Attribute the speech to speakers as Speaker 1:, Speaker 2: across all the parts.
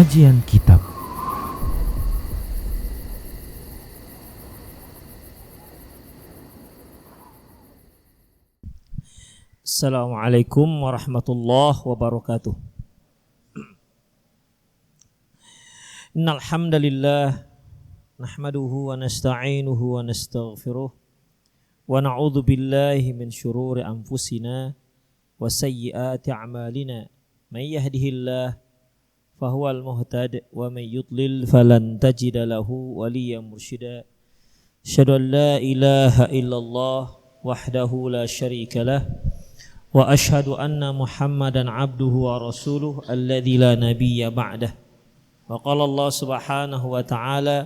Speaker 1: Kajian Kitab.
Speaker 2: Assalamualaikum warahmatullahi wabarakatuh. Innal hamdalillah nahmaduhu wa nasta'inuhu wa nastaghfiruh wa na'udzu billahi min syururi anfusina wa sayyiati a'malina. May yahdihillahu fahuwal muhtad wa may yudlil falan tajida lahu waliyyan mursyida. Asyhadu an la ilaha illallah wahdahu la syarika lah wa asyhadu anna Muhammadan abduhu wa rasuluh alladzi la nabiyya ba'dah. Wa qala Allah subhanahu wa ta'ala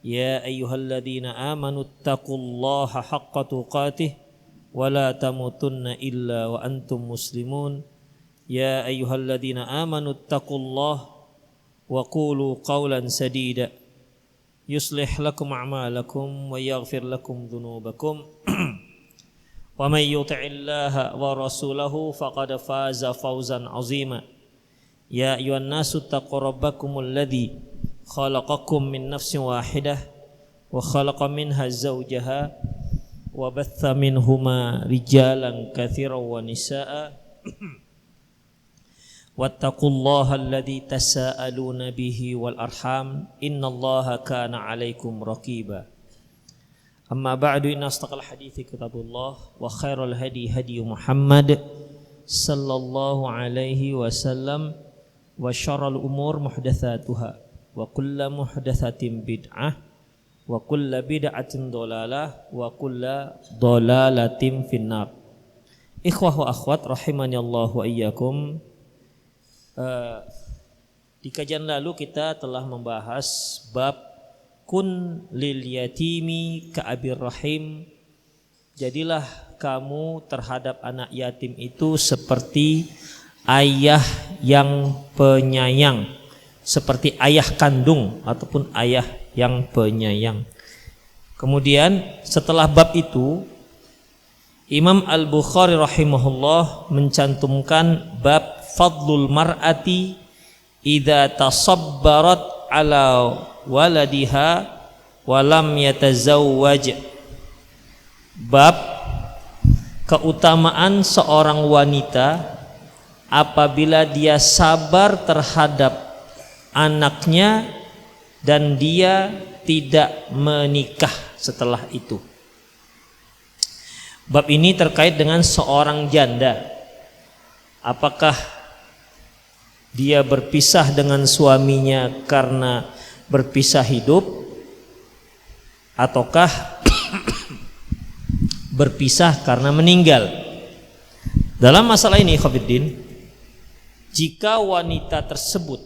Speaker 2: ya ayyuhalladzina amanu taqullaha haqqa tuqatih wa la tamutunna illa wa antum muslimun. Ya ayyuhalladzina amanu taqullaha wa qulu qawlan sadida yuslih lakum a'malakum wa yaghfir lakum dhunubakum wa may yuti'illaha wa rasulahu faqad faza fawzan 'azima. Ya ayyuhan nasu taqu rabbakumul ladzi khalaqakum min nafsin wahidah wa khalaqa minha zawjaha wa batha minhuma rijalan katsiran wa nisaa'a wattaqullaha alladzi tasaaluna bihi wal arham innallaha kana 'alaikum raqiba. Amma ba'du, inna astaqal hadithi kitabullah wa khairal hadi hadi Muhammad sallallahu alaihi wasallam wa syarrul umur muhdatsatuha wa kullu muhdatsatin bid'ah wa kullu bid'atin dhalalah wa kullu dhalalatin finnar. Ikhwah wa akhwat rahimanallahu wa iyyakum. Di kajian lalu kita telah membahas bab kun lil yatimi ka'abir rahim. Jadilah kamu terhadap anak yatim itu seperti ayah yang penyayang, seperti ayah kandung ataupun ayah yang penyayang. Kemudian setelah bab itu Imam Al-Bukhari rahimahullah mencantumkan bab fadlul mar'ati idza tasabbarat ala waladiha wa lam yatazawwaj. Bab keutamaan seorang wanita apabila dia sabar terhadap anaknya dan dia tidak menikah setelah itu. Bab ini terkait dengan seorang janda. Apakah dia berpisah dengan suaminya karena berpisah hidup ataukah berpisah karena meninggal? Dalam masalah ini Khafiddin, jika wanita tersebut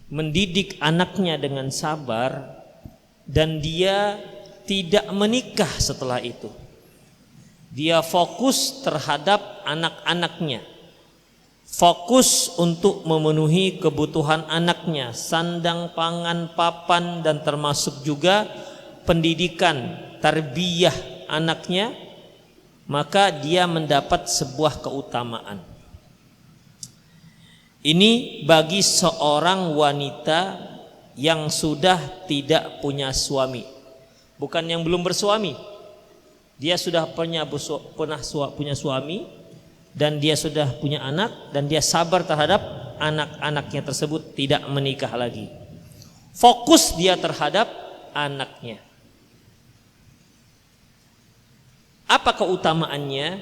Speaker 2: mendidik anaknya dengan sabar dan dia tidak menikah setelah itu, dia fokus terhadap anak-anaknya, fokus untuk memenuhi kebutuhan anaknya, sandang, pangan, papan, dan termasuk juga pendidikan, tarbiyah anaknya, maka dia mendapat sebuah keutamaan. Ini bagi seorang wanita yang sudah tidak punya suami, bukan yang belum bersuami. Dia sudah pernah punya suami dan dia sudah punya anak dan dia sabar terhadap anak-anaknya tersebut, tidak menikah lagi. Fokus dia terhadap anaknya. Apa keutamaannya?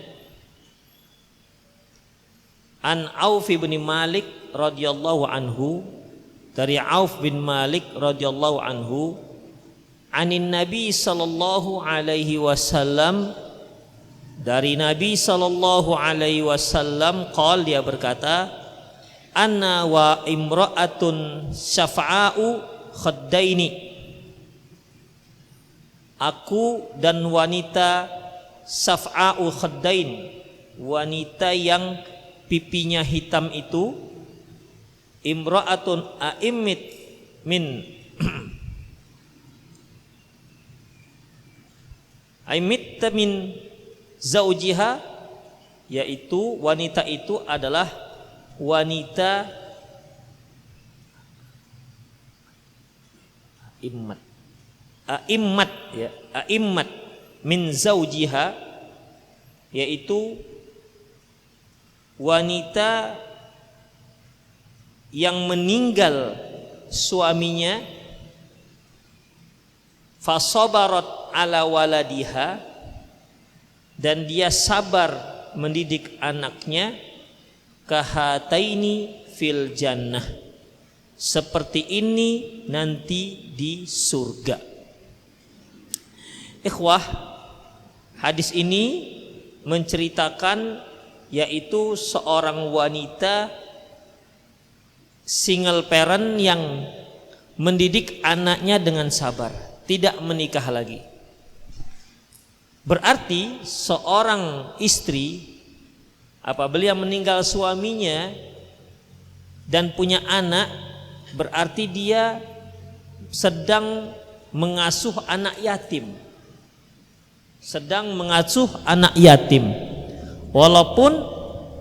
Speaker 2: An Auf bin Malik radhiyallahu anhu, dari Auf bin Malik radhiyallahu anhu, anin Nabi sallallahu alaihi wasallam, dari Nabi sallallahu alaihi wasallam qala, dia berkata, anna wa imra'atun syafa'u khaddaini, aku dan wanita syafa'u khaddain, wanita yang pipinya hitam itu, imra'atun a'immit min aimitta min zaujiha, yaitu wanita itu adalah wanita immat. Immat ya, immat min zaujiha, yaitu wanita yang meninggal suaminya, fasabarat ala waladiha, dan dia sabar mendidik anaknya, kahataini fil jannah, seperti ini nanti di surga. Ikhwah, hadis ini menceritakan yaitu seorang wanita single parent yang mendidik anaknya dengan sabar, tidak menikah lagi. Berarti seorang istri apabila meninggal suaminya dan punya anak, berarti dia sedang mengasuh anak yatim. Sedang mengasuh anak yatim, walaupun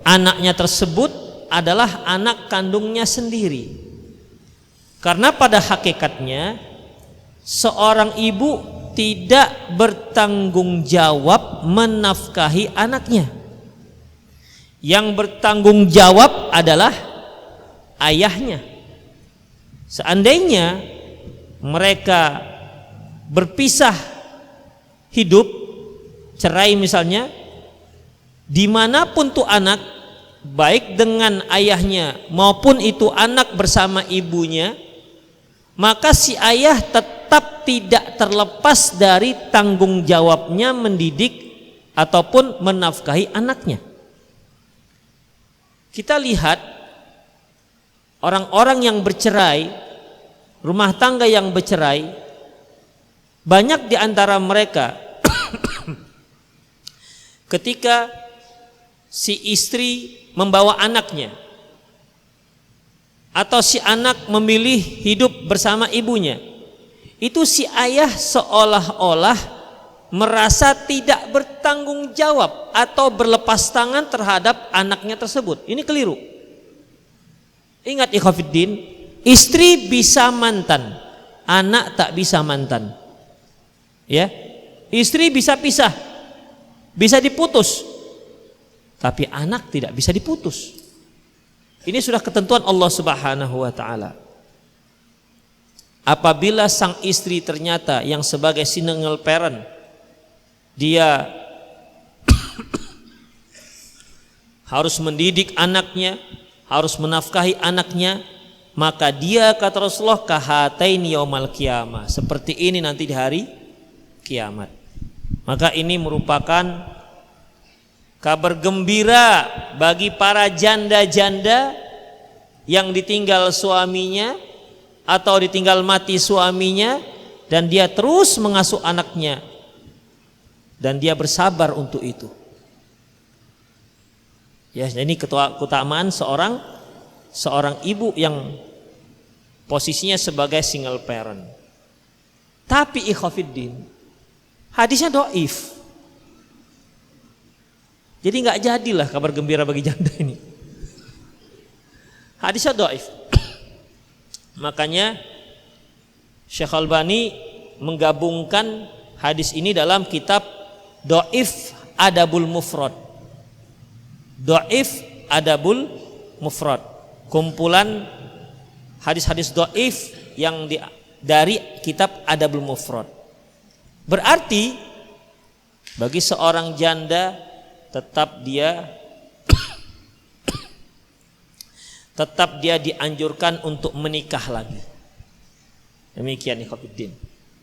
Speaker 2: anaknya tersebut adalah anak kandungnya sendiri. Karena pada hakikatnya seorang ibu tidak bertanggung jawab menafkahi anaknya. Yang bertanggung jawab adalah ayahnya. Seandainya mereka berpisah hidup, cerai misalnya, dimanapun tuh anak, baik dengan ayahnya maupun itu anak bersama ibunya, maka si ayah tetap tidak terlepas dari tanggung jawabnya mendidik ataupun menafkahi anaknya. Kita lihat orang-orang yang bercerai, rumah tangga yang bercerai, banyak di antara mereka ketika si istri membawa anaknya atau si anak memilih hidup bersama ibunya, itu si ayah seolah-olah merasa tidak bertanggung jawab atau berlepas tangan terhadap anaknya tersebut. Ini keliru. Ingat ikhwatiddin, istri bisa mantan, anak tak bisa mantan. Ya, istri bisa pisah, bisa diputus, tapi anak tidak bisa diputus. Ini sudah ketentuan Allah Subhanahu wa taala. Apabila sang istri ternyata yang sebagai single parent, dia harus mendidik anaknya, harus menafkahi anaknya, maka dia, kata Rasulullah, kahataini yaumal qiyamah, seperti ini nanti di hari kiamat. Maka ini merupakan kabar gembira bagi para janda-janda yang ditinggal suaminya atau ditinggal mati suaminya, dan dia terus mengasuh anaknya dan dia bersabar untuk itu. Ya, ini keutamaan seorang ibu yang posisinya sebagai single parent. Tapi ikhwatiddin, hadisnya dhaif. Jadi nggak jadilah kabar gembira bagi janda ini. Hadisnya dhaif. Makanya Syekh Albani menggabungkan hadis ini dalam kitab Dhaif Adabul Mufrad. Dhaif Adabul Mufrad, kumpulan hadis-hadis dhaif yang dari kitab Adabul Mufrad. Berarti bagi seorang janda tetap dia dianjurkan untuk menikah lagi. Demikian ikhwatiddin,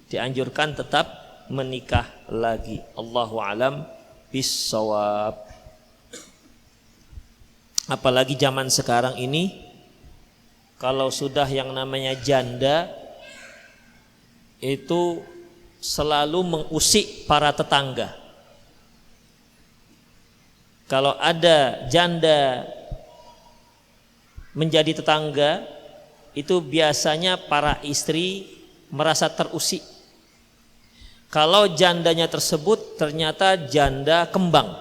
Speaker 2: dianjurkan tetap menikah lagi. Allahu alam bissawab. Apalagi zaman sekarang ini, kalau sudah yang namanya janda itu selalu mengusik para tetangga. Kalau ada janda menjadi tetangga, itu biasanya para istri merasa terusik. Kalau jandanya tersebut ternyata janda kembang.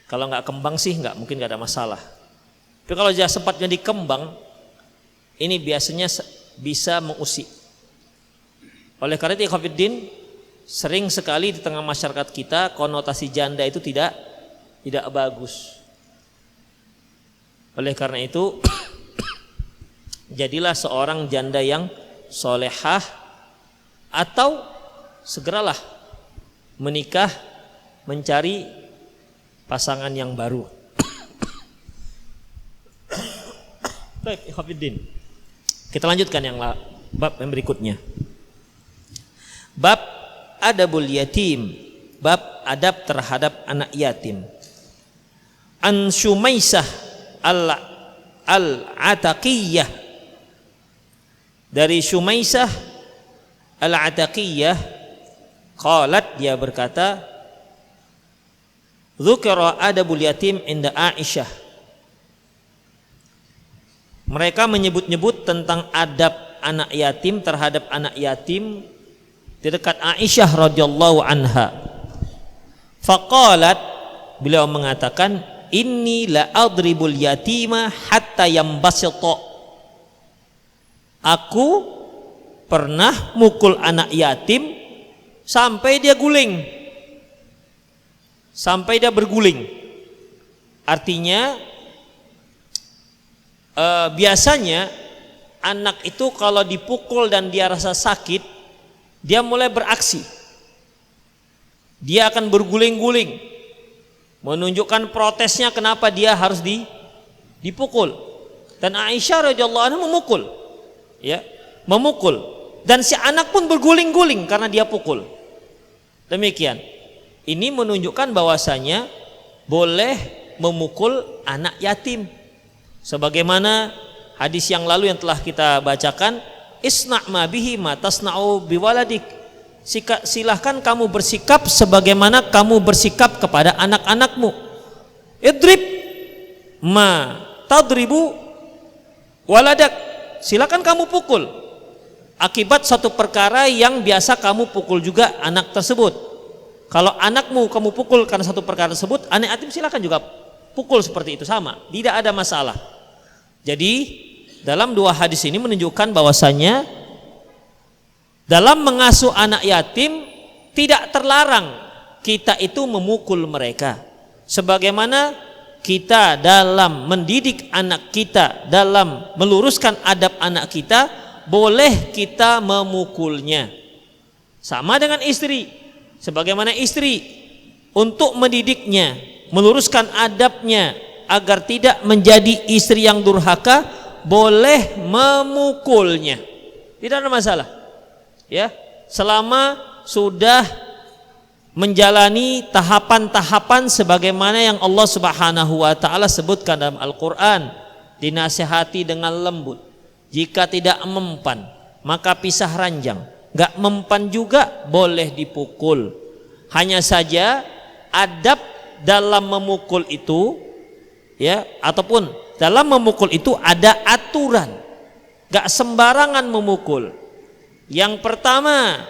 Speaker 2: Kalau nggak kembang sih mungkin nggak ada masalah. Tapi kalau dia sempat jadi kembang, ini biasanya bisa mengusik. Oleh karena itu ikhwatiddin, sering sekali di tengah masyarakat kita konotasi janda itu tidak bagus. Oleh karena itu jadilah seorang janda yang solehah atau segeralah menikah, mencari pasangan yang baru. Baik, ikhwatiddin. Kita lanjutkan yang bab yang berikutnya. Bab adabul yatim, bab adab terhadap anak yatim. An Syumaisah al-Ataqiyah, dari Syumaisah al-Ataqiyah, qalat, dia berkata, dzukira adabul yatim inda Aisyah. Mereka menyebut-nyebut tentang adab anak yatim terhadap anak yatim di dekat Aisyah radhiyallahu anha. Faqalat, beliau mengatakan, inni la adribul yatima hatta yambasita. Aku pernah mukul anak yatim sampai dia guling, sampai dia berguling. Artinya biasanya anak itu kalau dipukul dan dia rasa sakit, dia mulai beraksi. Dia akan berguling-guling, menunjukkan protesnya kenapa dia harus dipukul. Dan Aisyah radhiyallahu anha memukul, ya, memukul. Dan si anak pun berguling-guling karena dia pukul. Demikian. Ini menunjukkan bahwasanya boleh memukul anak yatim. Sebagaimana hadis yang lalu yang telah kita bacakan, isna' ma bihi ma tasna'u biwaladik. Silahkan kamu bersikap sebagaimana kamu bersikap kepada anak-anakmu. Idrib ma tadribu waladak. Silakan kamu pukul akibat satu perkara yang biasa kamu pukul juga anak tersebut. Kalau anakmu kamu pukul karena satu perkara tersebut, anak yatim silakan juga pukul seperti itu, sama, tidak ada masalah. Jadi dalam dua hadis ini menunjukkan bahwasanya dalam mengasuh anak yatim tidak terlarang kita itu memukul mereka. Sebagaimana kita dalam mendidik anak kita, dalam meluruskan adab anak kita, boleh kita memukulnya. Sama dengan istri. Sebagaimana istri untuk mendidiknya, meluruskan adabnya agar tidak menjadi istri yang durhaka, boleh memukulnya. Tidak ada masalah. Ya, selama sudah menjalani tahapan-tahapan sebagaimana yang Allah Subhanahu wa taala sebutkan dalam Al-Qur'an, dinasihati dengan lembut. Jika tidak mempan, maka pisah ranjang. Enggak mempan juga boleh dipukul. Hanya saja adab dalam memukul itu, ya, ataupun dalam memukul itu ada aturan. Enggak sembarangan memukul. Yang pertama,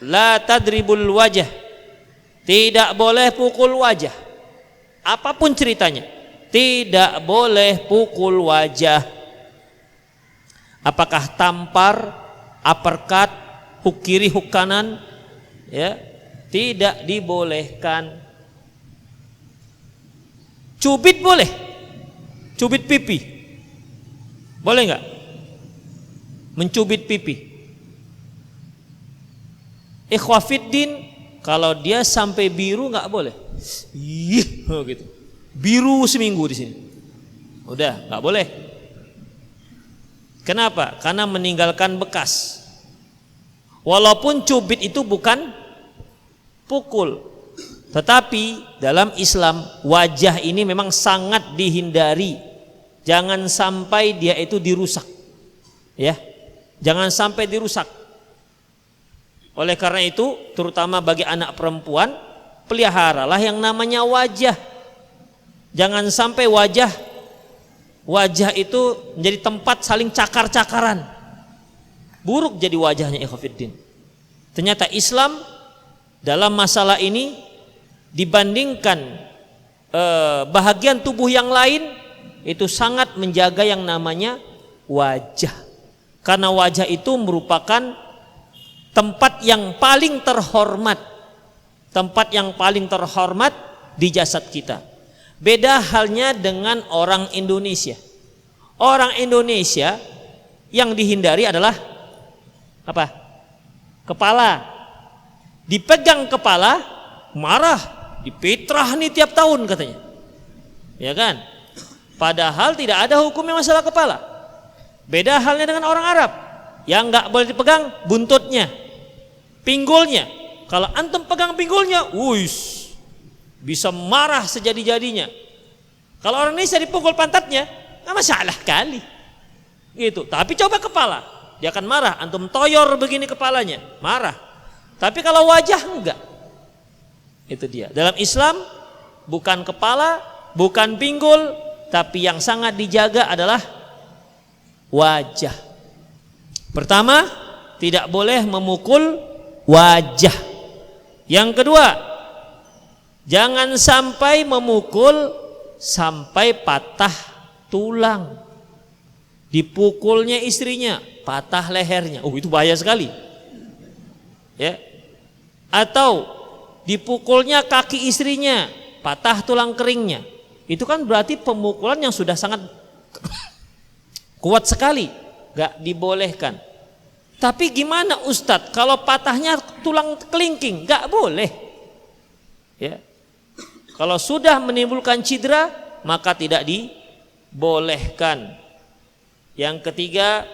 Speaker 2: la tadribul wajah. Tidak boleh pukul wajah. Apapun ceritanya, tidak boleh pukul wajah. Apakah tampar, uppercut, hook kiri, hook kanan, ya, tidak dibolehkan. Cubit boleh, cubit pipi, boleh nggak? Mencubit pipi. Ikhwafiddin, kalau dia sampai biru nggak boleh. Ih, gitu. Biru seminggu di sini. Udah, nggak boleh. Kenapa? Karena meninggalkan bekas. Walaupun cubit itu bukan pukul, tetapi dalam Islam wajah ini memang sangat dihindari. Jangan sampai dia itu dirusak. Ya. Jangan sampai dirusak. Oleh karena itu, terutama bagi anak perempuan, peliharalah yang namanya wajah. Jangan sampai wajah itu menjadi tempat saling cakar-cakaran. Buruk jadi wajahnya, ikhwatiddin. Ternyata Islam dalam masalah ini dibandingkan bahagian tubuh yang lain itu sangat menjaga yang namanya wajah. Karena wajah itu merupakan tempat yang paling terhormat, tempat yang paling terhormat di jasad kita. Beda halnya dengan orang Indonesia. Orang Indonesia yang dihindari adalah apa? Kepala. Dipegang kepala, marah, dipetrah nih tiap tahun katanya. Ya kan? Padahal tidak ada hukumnya masalah kepala. Beda halnya dengan orang Arab. Yang enggak boleh dipegang buntutnya, pinggulnya. Kalau antum pegang pinggulnya, wuis, bisa marah sejadi-jadinya. Kalau orang Indonesia dipukul pantatnya, nggak masalah kali. Gitu. Tapi coba kepala, dia akan marah. Antum toyor begini kepalanya, marah. Tapi kalau wajah enggak. Itu dia. Dalam Islam bukan kepala, bukan pinggul, tapi yang sangat dijaga adalah wajah. Pertama, tidak boleh memukul wajah. Yang kedua, jangan sampai memukul sampai patah tulang. Dipukulnya istrinya, patah lehernya. Oh, itu bahaya sekali. Ya. Atau dipukulnya kaki istrinya, patah tulang keringnya. Itu kan berarti pemukulan yang sudah sangat kuat sekali, gak dibolehkan. Tapi gimana Ustadz kalau patahnya tulang kelingking? Gak boleh. Ya. Kalau sudah menimbulkan cedera, maka tidak dibolehkan. Yang ketiga,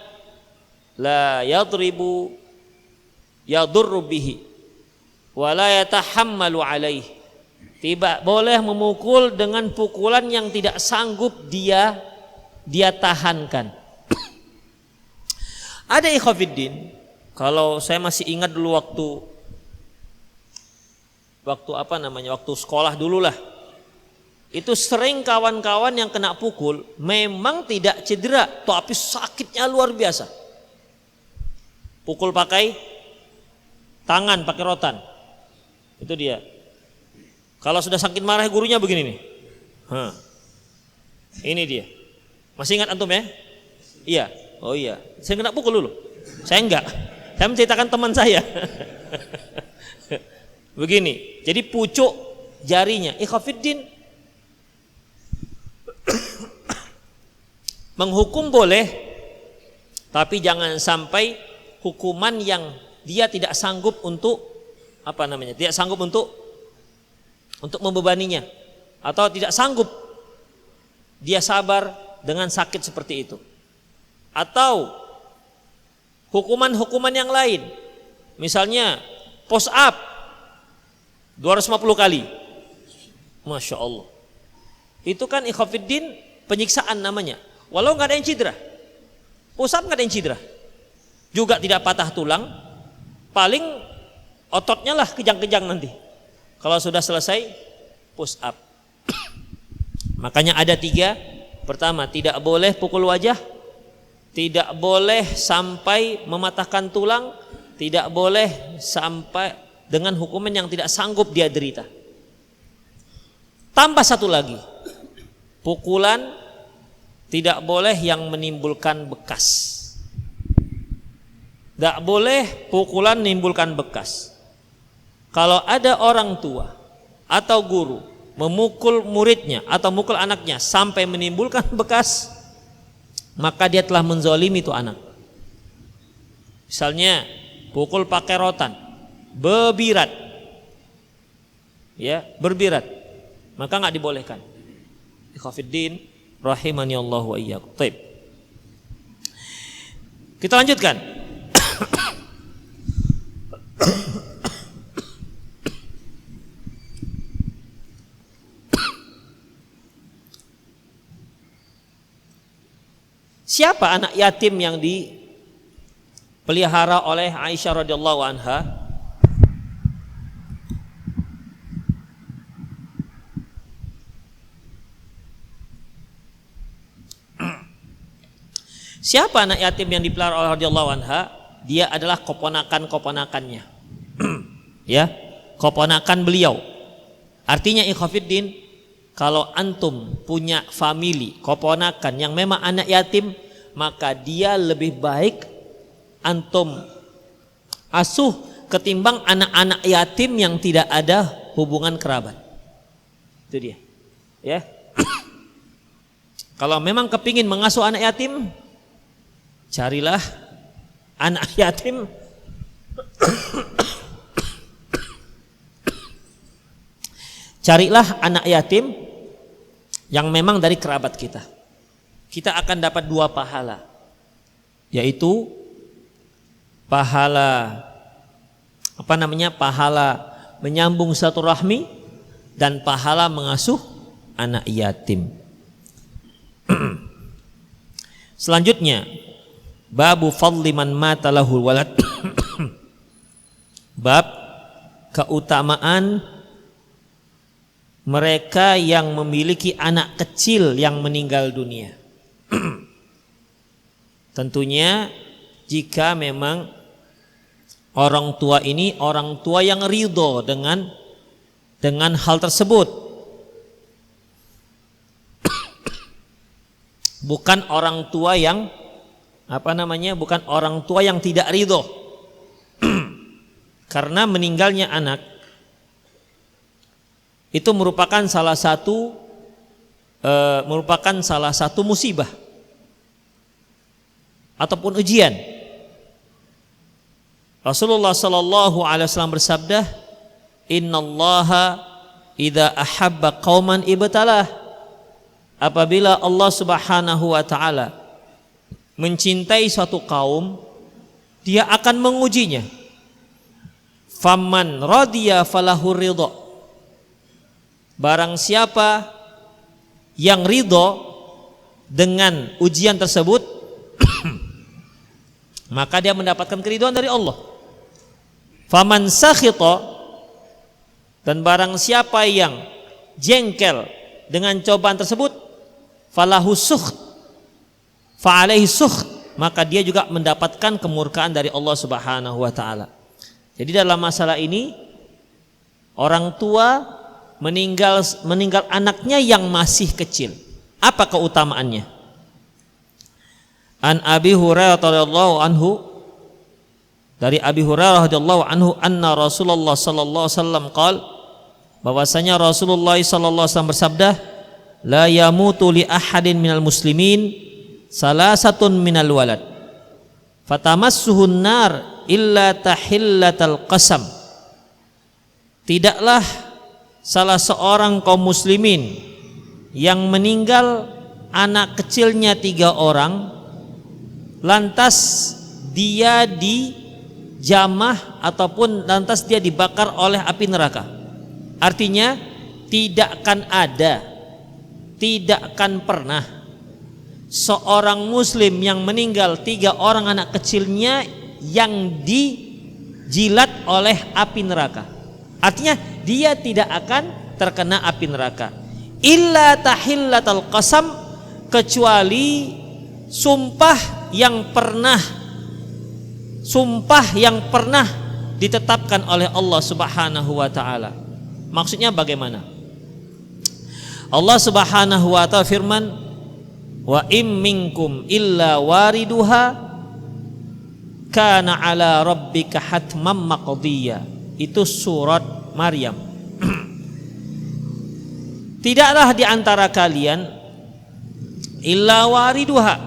Speaker 2: la yadribu yadurru bihi wa la yatahammalu alaihi. Tidak boleh memukul dengan pukulan yang tidak sanggup dia tahankan. Ada ikhwafiddin, kalau saya masih ingat dulu waktu sekolah dulu lah. Itu sering kawan-kawan yang kena pukul memang tidak cedera, tapi sakitnya luar biasa. Pukul pakai tangan, pakai rotan. Itu dia. Kalau sudah sakit marah gurunya begini nih. Ini dia. Masih ingat antum ya? Iya. Oh iya. Saya kena pukul dulu. Saya enggak. Saya menceritakan teman saya. Begini. Jadi pucuk jarinya. Ikhwafiddin. Menghukum boleh, tapi jangan sampai hukuman yang dia tidak sanggup untuk tidak sanggup untuk membebaninya, atau tidak sanggup dia sabar dengan sakit seperti itu. Atau hukuman-hukuman yang lain, misalnya push up 250 kali, Masya Allah. Itu kan ikhwafiddin penyiksaan namanya. Walau nggak ada yang cedera, push up nggak ada yang cedera, juga tidak patah tulang, paling ototnya lah kejang-kejang nanti. Kalau sudah selesai push up. Makanya ada 3. Pertama, tidak boleh pukul wajah, tidak boleh sampai mematahkan tulang, tidak boleh sampai dengan hukuman yang tidak sanggup dia derita. Tambah satu lagi, pukulan tidak boleh yang menimbulkan bekas. Tidak boleh pukulan menimbulkan bekas. Kalau ada orang tua atau guru memukul muridnya atau memukul anaknya sampai menimbulkan bekas, maka dia telah menzalimi itu anak. Misalnya pukul pakai rotan, berbirat, ya berbirat, maka nggak dibolehkan. Ikhwafiddin rahimani Allah wa iyyakum. Baik. Kita lanjutkan. Siapa anak yatim yang dipelihara oleh Aisyah radhiyallahu anha? Siapa anak yatim yang dipelihara oleh radhiyallahu anha? Dia adalah keponakan-keponakannya. Ya, keponakan beliau. Artinya ikhwafiddin, kalau antum punya family keponakan yang memang anak yatim, maka dia lebih baik antum asuh ketimbang anak-anak yatim yang tidak ada hubungan kerabat. Itu dia. Ya. Kalau memang kepingin mengasuh anak yatim, carilah anak yatim carilah anak yatim yang memang dari kerabat kita. Kita akan dapat 2 pahala, yaitu pahala pahala menyambung silaturahmi dan pahala mengasuh anak yatim. Selanjutnya, babu fadli man mata lahul walad. Bab keutamaan mereka yang memiliki anak kecil yang meninggal dunia. Tentunya jika memang orang tua ini orang tua yang ridho dengan hal tersebut, bukan orang tua yang bukan orang tua yang tidak ridho. Karena meninggalnya anak itu merupakan salah satu musibah ataupun ujian. Rasulullah sallallahu alaihi wasallam bersabda, "Innallaha idza ahabba qauman ibtalah." Apabila Allah Subhanahu wa taala mencintai suatu kaum, Dia akan mengujinya. Faman radiya falahu ridha. Barang siapa yang ridho dengan ujian tersebut, maka dia mendapatkan keridhaan dari Allah. Faman sakhita, dan barang siapa yang jengkel dengan cobaan tersebut, falahu sukht, fa alaihi sukht, maka dia juga mendapatkan kemurkaan dari Allah Subhanahu wa taala. Jadi dalam masalah ini orang tua meninggal anaknya yang masih kecil. Apa keutamaannya? An Abi Hurairah radhiyallahu anhu, dari Abi Hurairah radhiyallahu anhu, anna Rasulullah sallallahu alaihi wasallam qaal, bahwasanya Rasulullah sallallahu alaihi wasallam bersabda, la yamutu li ahadin minal muslimin salasatun minal walad fatamassuhun nar illa tahillatal qasam. Tidaklah salah seorang kaum muslimin yang meninggal anak kecilnya 3 orang lantas dia dijamah ataupun lantas dia dibakar oleh api neraka. Artinya tidak akan pernah seorang muslim yang meninggal 3 orang anak kecilnya yang dijilat oleh api neraka. Artinya dia tidak akan terkena api neraka. Illa tahillatal qasam, kecuali sumpah yang pernah ditetapkan oleh Allah Subhanahu wa taala. Maksudnya bagaimana? Allah Subhanahu wa taala firman, wa im minkum illa wariduha kana ala rabbika hatmam maqdiyya. Itu surat Maryam. Tidaklah di antara kalian illa wariduha,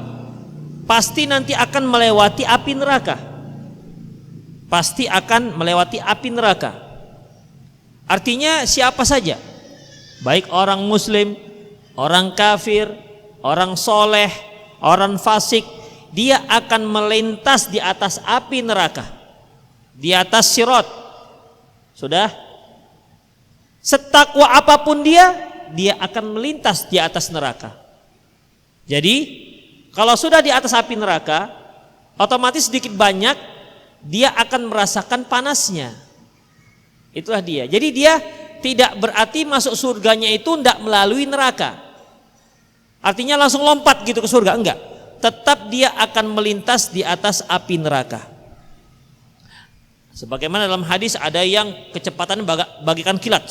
Speaker 2: pasti nanti akan melewati api neraka. Pasti akan melewati api neraka. Artinya siapa saja, baik orang muslim, orang kafir, orang soleh, orang fasik, dia akan melintas di atas api neraka, di atas sirat. Sudah, setakwa apapun dia akan melintas di atas neraka. Jadi kalau sudah di atas api neraka, otomatis sedikit banyak dia akan merasakan panasnya. Itulah dia. Jadi dia tidak berarti masuk surganya itu tidak melalui neraka, artinya langsung lompat gitu ke surga, enggak. Tetap dia akan melintas di atas api neraka. Sebagaimana dalam hadis, ada yang kecepatannya bagaikan kilat,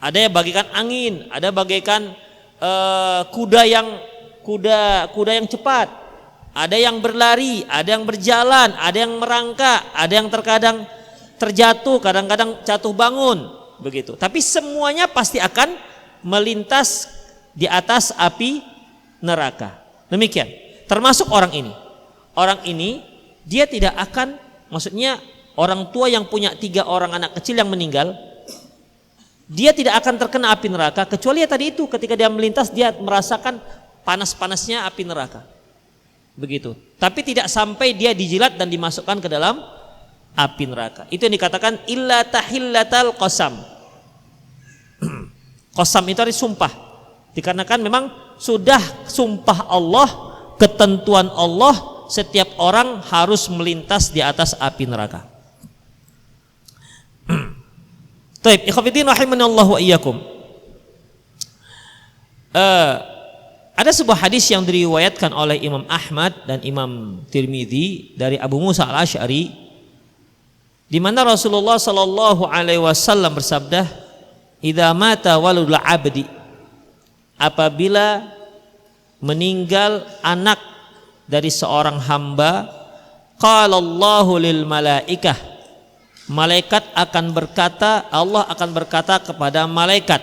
Speaker 2: ada yang bagaikan angin, ada bagaikan kuda yang cepat, ada yang berlari, ada yang berjalan, ada yang merangkak, ada yang terkadang terjatuh, kadang-kadang jatuh bangun, begitu. Tapi semuanya pasti akan melintas di atas api neraka. Demikian. Termasuk orang ini. Orang ini dia tidak akan, maksudnya orang tua yang punya 3 orang anak kecil yang meninggal, dia tidak akan terkena api neraka kecuali ya tadi itu, ketika dia melintas dia merasakan panas-panasnya api neraka. Begitu. Tapi tidak sampai dia dijilat dan dimasukkan ke dalam api neraka. Itu yang dikatakan illa tahillatal qasam. Qasam itu arti sumpah. Dikarenakan memang sudah sumpah Allah, ketentuan Allah, setiap orang harus melintas di atas api neraka. Taib, ikhwatiddin rahimanallahu wa iyyakum. Ada sebuah hadis yang diriwayatkan oleh Imam Ahmad dan Imam Tirmidzi dari Abu Musa al-Asy'ari, di mana Rasulullah sallallahu alaihi wasallam bersabda, "Idza mata walul 'abdi," apabila meninggal anak dari seorang hamba, qala Allahu lil malaikah, malaikat akan berkata, Allah akan berkata kepada malaikat,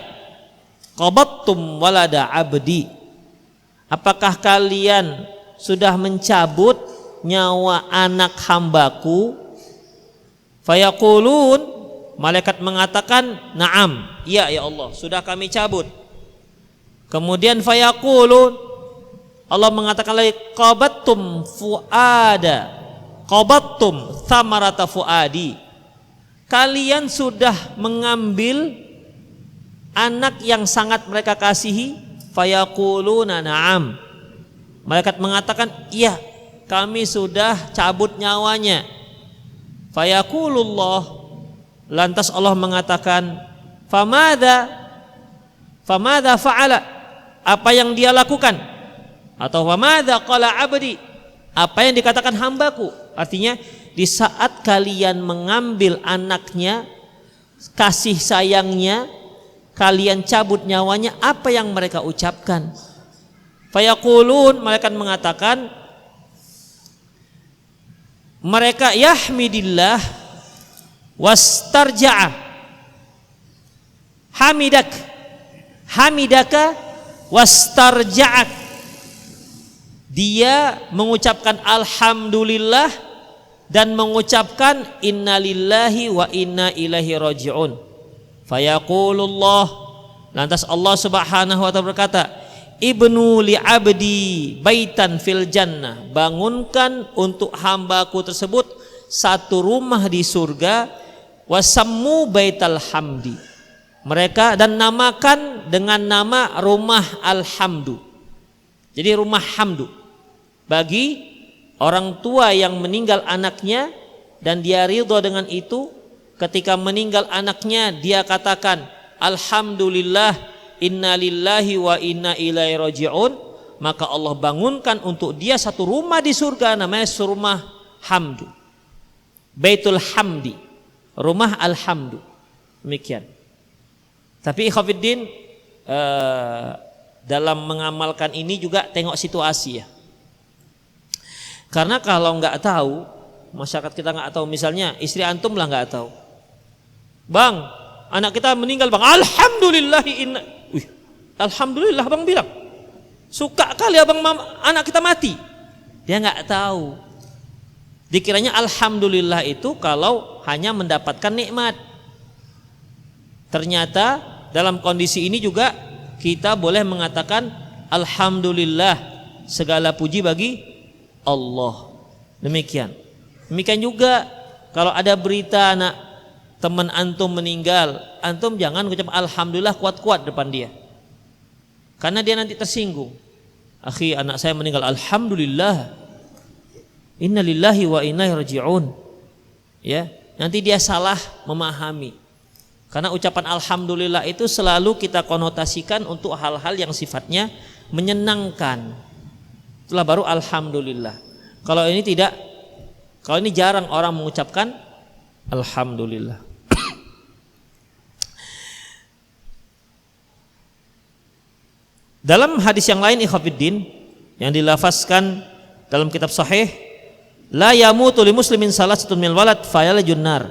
Speaker 2: qabattum walada abdi, apakah kalian sudah mencabut nyawa anak hambaku? Fayaqulun, malaikat mengatakan, na'am, iya ya Allah, sudah kami cabut. Kemudian fayaqulun, Allah mengatakan lagi, qabattum fuada, qabattum thamarata fuadi, kalian sudah mengambil anak yang sangat mereka kasihi? Fayaquluna na'am, malaikat mengatakan iya, kami sudah cabut nyawanya. Fayaqulullah, lantas Allah mengatakan, famadha fa'ala, apa yang dia lakukan? Atau famadha qala abdi, apa yang dikatakan hambaku? Artinya di saat kalian mengambil anaknya, kasih sayangnya, kalian cabut nyawanya, apa yang mereka ucapkan? Fayaqulun, malaikat mengatakan, mereka yahmidillah wastarja'a, hamidaka wastarja'ak, dia mengucapkan alhamdulillah dan mengucapkan innalillahi wa inna ilaihi raji'un. Fayaqulullah, lantas Allah Subhanahu wa ta'ala berkata, ibnu li abdi baitan fil jannah, bangunkan untuk hambaku tersebut satu rumah di surga, wasammu baital hamdi, mereka dan namakan dengan nama rumah alhamdu. Jadi rumah hamdu bagi orang tua yang meninggal anaknya dan dia ridho dengan itu, ketika meninggal anaknya dia katakan alhamdulillah inna lillahi wa inna ilaihi raji'un, maka Allah bangunkan untuk dia satu rumah di surga namanya rumah hamdu, baitul hamdi, rumah alhamdu. Demikian. Tapi ikhwatiddin, dalam mengamalkan ini juga tengok situasi ya. Karena kalau nggak tahu, masyarakat kita nggak tahu, misalnya istri antum lah nggak tahu, bang, anak kita meninggal bang, alhamdulillah inna, alhamdulillah bang bilang, suka kali abang anak kita mati, dia nggak tahu. Dikiranya alhamdulillah itu kalau hanya mendapatkan nikmat. Ternyata dalam kondisi ini juga kita boleh mengatakan alhamdulillah, segala puji bagi Allah. Demikian juga kalau ada berita anak teman antum meninggal, antum jangan ucap alhamdulillah kuat-kuat depan dia, karena dia nanti tersinggung. Akhi, anak saya meninggal, alhamdulillah, innalillahi wa inna ilaihi raji'un. Ya, nanti dia salah memahami. Karena ucapan alhamdulillah itu selalu kita konotasikan untuk hal-hal yang sifatnya menyenangkan. Itulah baru alhamdulillah. Kalau ini tidak, kalau ini jarang orang mengucapkan alhamdulillah. Dalam hadis yang lain ikhwatiddin, yang dilafazkan dalam kitab sahih, la yamutu li muslimin salasatun minal walad fayalajun nar.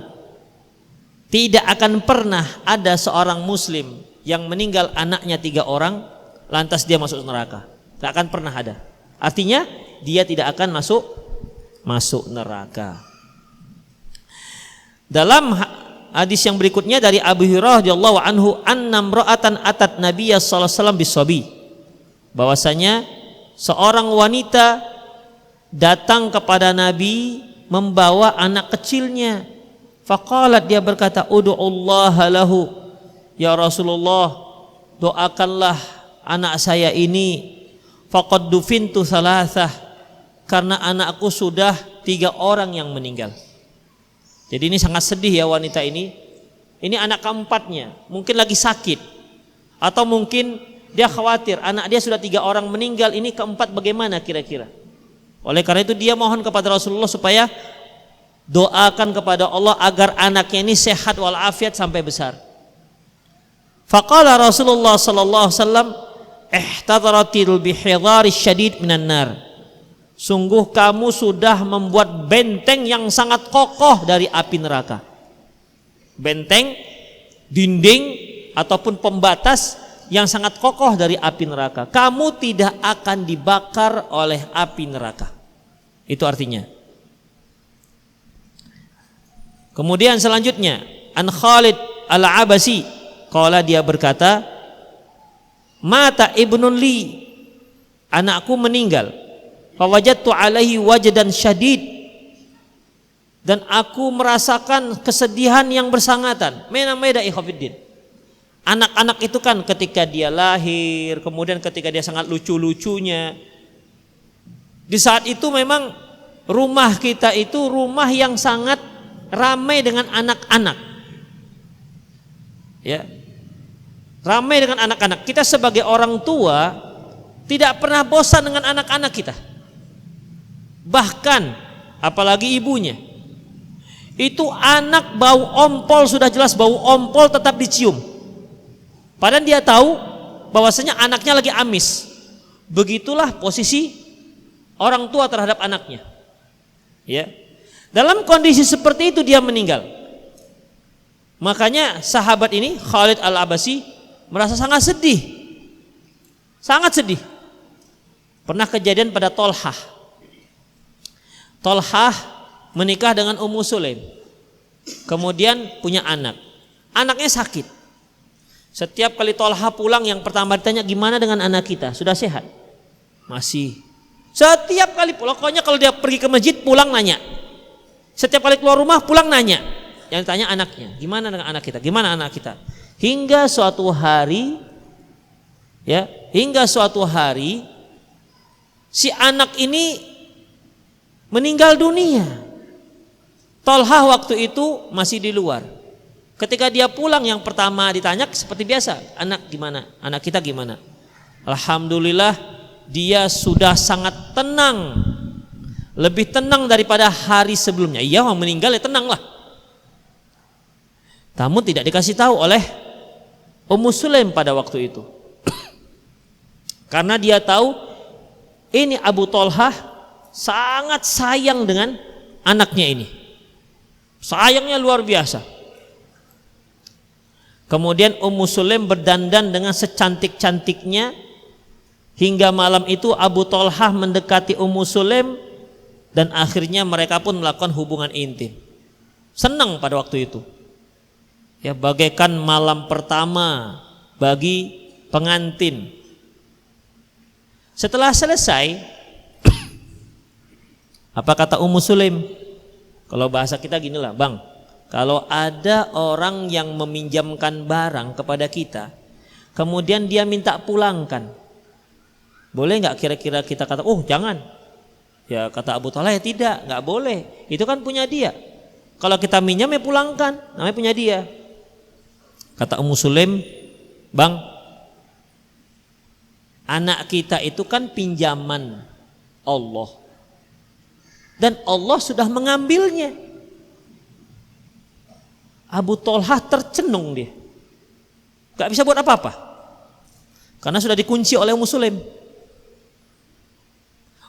Speaker 2: Tidak akan pernah ada seorang muslim yang meninggal anaknya 3 orang lantas dia masuk neraka. Tidak akan pernah ada. Artinya dia tidak akan masuk neraka. Dalam hadis yang berikutnya dari Abu Hurairah radhiyallahu anhu, annam ra'atan atat Nabiya sallallahu alaihi wasallam bisabi, bahwasanya seorang wanita datang kepada Nabi membawa anak kecilnya. Faqalat, dia berkata, ud'ullaha lahu, ya Rasulullah, doakanlah anak saya ini. Faqad dufintu thalathah, karena anakku sudah 3 orang yang meninggal. Jadi ini sangat sedih ya wanita ini. Ini anak keempatnya, mungkin lagi sakit, atau mungkin dia khawatir anak dia sudah 3 orang meninggal, ini keempat bagaimana kira-kira. Oleh karena itu dia mohon kepada Rasulullah supaya doakan kepada Allah agar anaknya ini sehat walafiat sampai besar. Faqala Rasulullah sallallahu alaihi wasallam, ihtadaratil bihidhari syadid minan nar. Sungguh kamu sudah membuat benteng yang sangat kokoh dari api neraka. Benteng, dinding ataupun pembatas yang sangat kokoh dari api neraka. Kamu tidak akan dibakar oleh api neraka. Itu artinya. Kemudian selanjutnya, an Khalid al-Abasi, qala, dia berkata, mata ibnun li, anakku meninggal, fawajadtu alaihi wajdan syadid, dan aku merasakan kesedihan yang bersangatan. Mena ikhwafiddin. Anak-anak itu kan ketika dia lahir, kemudian ketika dia sangat lucu-lucunya, di saat itu memang rumah kita itu rumah yang sangat ramai dengan anak-anak, ya, ramai dengan anak-anak. Kita sebagai orang tua tidak pernah bosan dengan anak-anak kita. Bahkan apalagi ibunya, itu anak bau ompol, sudah jelas bau ompol tetap dicium, padahal dia tahu bahwasanya anaknya lagi amis. Begitulah posisi orang tua terhadap anaknya, ya. Dalam kondisi seperti itu dia meninggal. Makanya sahabat ini Khalid al-Abasi merasa sangat sedih. Sangat sedih. Pernah kejadian pada Tolhah. Tolhah menikah dengan Ummu Sulaim. Kemudian punya anak. Anaknya sakit. Setiap kali Tolhah pulang yang pertama ditanya, gimana dengan anak kita? Sudah sehat? Masih. Setiap kali pulang, pokoknya kalau dia pergi ke masjid pulang nanya. Setiap kali keluar rumah pulang nanya. Yang ditanya anaknya, gimana dengan anak kita? Gimana anak kita? Hingga suatu hari, ya, si anak ini meninggal dunia. Tolhah waktu itu masih di luar. Ketika dia pulang yang pertama ditanya seperti biasa, anak gimana? Anak kita gimana? Alhamdulillah dia sudah sangat tenang. Lebih tenang daripada hari sebelumnya. Iya, orang meninggal ya tenang lah. Namun tidak dikasih tahu oleh Ummu Sulaim pada waktu itu. Karena dia tahu ini Abu Tolhah sangat sayang dengan anaknya ini. Sayangnya luar biasa. Kemudian Ummu Sulaim berdandan dengan secantik-cantiknya. Hingga malam itu Abu Tolhah mendekati Ummu Sulaim, dan akhirnya mereka pun melakukan hubungan intim. Senang pada waktu itu. Ya, bagaikan malam pertama bagi pengantin. Setelah selesai, apa kata Ummu Sulaim? Kalau bahasa kita gini lah, Bang, kalau ada orang yang meminjamkan barang kepada kita, kemudian dia minta pulangkan, boleh nggak kira-kira kita kata, oh jangan? Ya kata Abu Tolhah, ya tidak, nggak boleh. Itu kan punya dia. Kalau kita minjam ya pulangkan, namanya punya dia. Kata Ummu Sulaim, Bang, anak kita itu kan pinjaman Allah, dan Allah sudah mengambilnya. Abu Tolhah tercenung dia, nggak bisa buat apa-apa, karena sudah dikunci oleh Ummu Sulaim.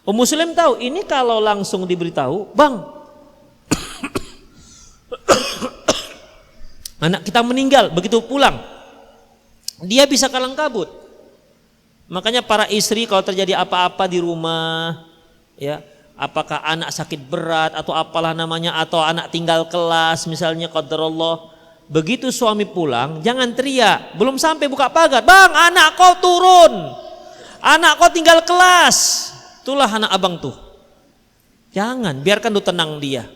Speaker 2: Ummu Sulaim tahu ini kalau langsung diberitahu, bang, anak kita meninggal, begitu pulang dia bisa kalang kabut. Makanya para istri kalau terjadi apa-apa di rumah, ya, apakah anak sakit berat atau apalah namanya, atau anak tinggal kelas misalnya, qadarullah, begitu suami pulang jangan teriak, belum sampai buka pagar, bang anak kau turun, anak kau tinggal kelas, itulah anak abang tuh. Jangan, biarkan dulu tenang dia.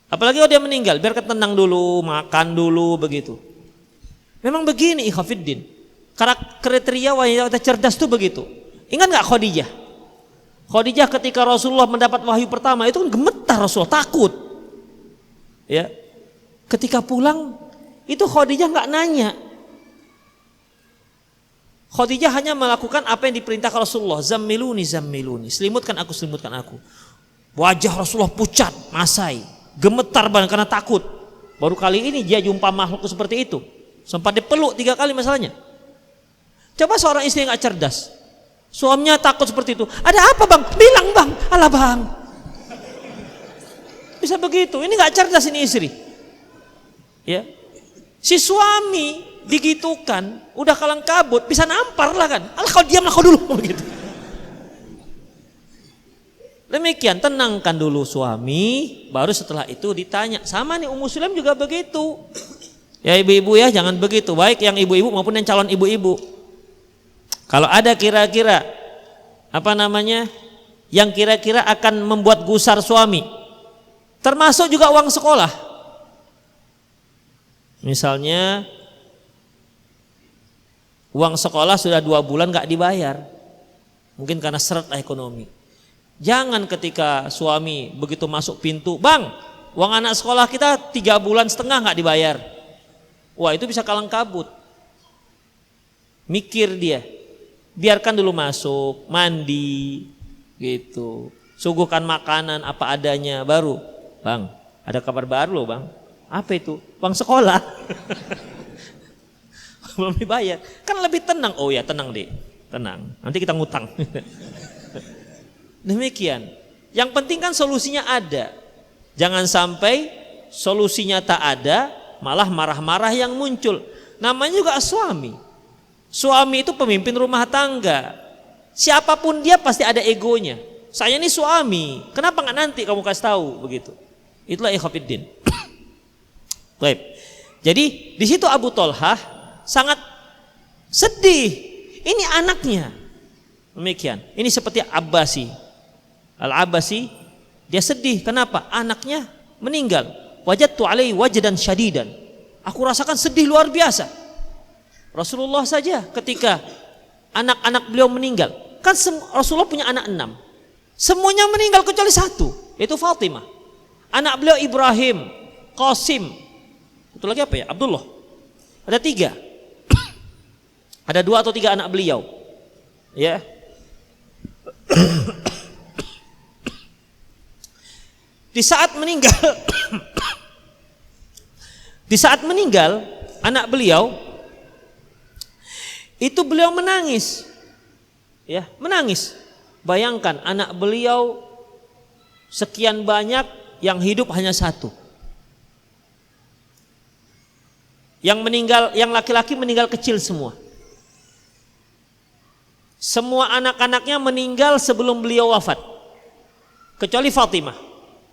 Speaker 2: Apalagi kalau dia meninggal, biarkan tenang dulu, makan dulu, begitu. Memang begini ikhwafiddin, kriteria wanita cerdas tuh begitu. Ingat gak Khadijah? Khadijah ketika Rasulullah mendapat wahyu pertama itu kan gemetar, Rasulullah takut. Ya, ketika pulang itu Khadijah nggak nanya. Khadijah hanya melakukan apa yang diperintahkan Rasulullah. Zammiluni, zammiluni, selimutkan aku. Wajah Rasulullah pucat, masai, gemetar banget karena takut. Baru kali ini dia jumpa makhluk seperti itu. Sempat dipeluk 3 kali masalahnya. Coba seorang istri yang nggak cerdas, suaminya takut seperti itu. Ada apa bang? Bilang bang, alah bang. Bisa begitu? Ini nggak cerdas ini istri. Ya, si suami digitukan, udah kalang kabut, bisa nampar lah kan. Alah kau diam lah kau dulu, begitu. Demikian, tenangkan dulu suami, baru setelah itu ditanya. Sama nih Ummu Sulaim juga begitu. Ya ibu-ibu ya, jangan begitu. Baik yang ibu-ibu maupun yang calon ibu-ibu. Kalau ada kira-kira yang kira-kira akan membuat gusar suami, termasuk juga uang sekolah. Misalnya uang sekolah sudah 2 bulan gak dibayar, mungkin karena seret ekonomi. Jangan ketika suami begitu masuk pintu, bang, uang anak sekolah kita 3,5 bulan gak dibayar. Wah, itu bisa kalang kabut. Mikir dia. Biarkan dulu masuk, mandi, gitu. Suguhkan makanan apa adanya, baru, bang, ada kabar baru loh bang. Apa itu? Uang sekolah. Belum dibayar. Kan lebih tenang. Oh ya tenang deh, tenang. Nanti kita ngutang. Demikian. Yang penting kan solusinya ada. Jangan sampai solusinya tak ada, malah marah-marah yang muncul. Namanya juga suami. Suami itu pemimpin rumah tangga. Siapapun dia pasti ada egonya. Saya ini suami, kenapa nggak nanti kamu kasih tahu begitu? Itulah ikhwafiddin. Baik. Jadi di situ Abu Thalhah sangat sedih. Ini anaknya. Demikian. Ini seperti Abbasi. Al-Abbasi, dia sedih. Kenapa? Anaknya meninggal. Wajadtu alaihi wajdan syadidan. Aku rasakan sedih luar biasa. Rasulullah saja ketika anak-anak beliau meninggal, kan Rasulullah punya anak 6, semuanya meninggal kecuali 1, yaitu Fatimah. Anak beliau Ibrahim, Qasim, itu lagi apa ya? Abdullah. Ada 3. Ada 2 atau 3 anak beliau. Ya. Di saat meninggal anak beliau itu beliau menangis. Ya, menangis. Bayangkan anak beliau sekian banyak yang hidup hanya 1. Yang meninggal, yang laki-laki meninggal kecil semua. Semua anak-anaknya meninggal sebelum beliau wafat. Kecuali Fatimah.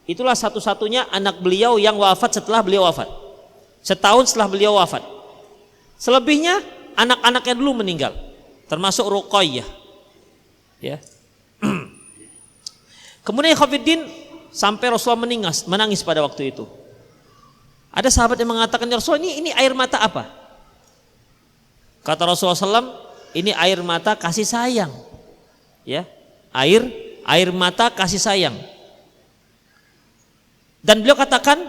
Speaker 2: Itulah satu-satunya anak beliau yang wafat setelah beliau wafat. Setahun setelah beliau wafat. Selebihnya anak-anaknya dulu meninggal, termasuk Ruqayyah. Ya. Kemudian Khafiddin sampai Rasulullah menangis pada waktu itu. Ada sahabat yang mengatakan, ya Rasulullah, ini air mata apa? Kata Rasulullah SAW, ini air mata kasih sayang. Ya, air mata kasih sayang. Dan beliau katakan,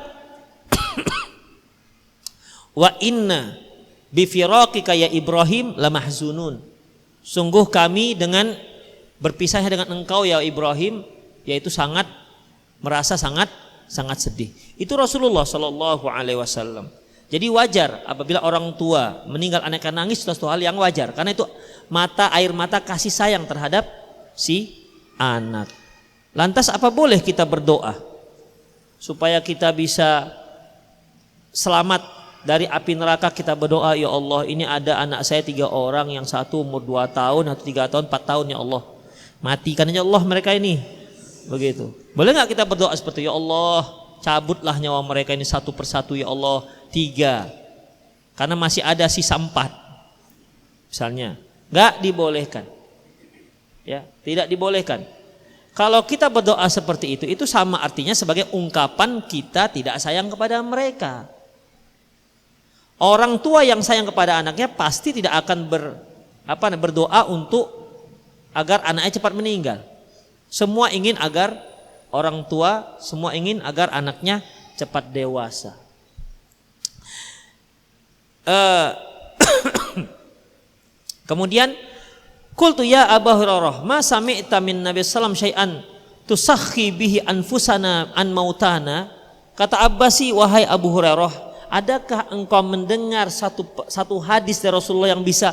Speaker 2: wa inna bifiraqika ya Ibrahim lamahzunun. Sungguh kami dengan berpisahnya dengan engkau ya Ibrahim, yaitu merasa sangat sedih. Itu Rasulullah Shallallahu Alaihi Wasallam. Jadi wajar apabila orang tua meninggal anaknya nangis, itu suatu hal yang wajar, karena itu air mata kasih sayang terhadap si anak. Lantas apa boleh kita berdoa supaya kita bisa selamat dari api neraka? Kita berdoa, ya Allah, ini ada anak saya 3 orang, yang satu umur 2 tahun, atau 3 tahun, 4 tahun, ya Allah, matikan ya Allah mereka ini. Begitu. Boleh nggak kita berdoa seperti, ya Allah, cabutlah nyawa mereka ini satu persatu, ya Allah, 3, karena masih ada sisa 4 misalnya. Nggak dibolehkan, ya, tidak dibolehkan. Kalau kita berdoa seperti itu sama artinya sebagai ungkapan kita tidak sayang kepada mereka. Orang tua yang sayang kepada anaknya pasti tidak akan berdoa untuk agar anaknya cepat meninggal. Semua ingin agar orang tua, semua ingin agar anaknya cepat dewasa. Kemudian qultu ya Abu Hurairah ma sami'ta min Nabi sallam syai'an tusakhi bihi anfusana an mautana. Kata Abbasi, wahai Abu Hurairah, adakah engkau mendengar satu hadis dari Rasulullah yang bisa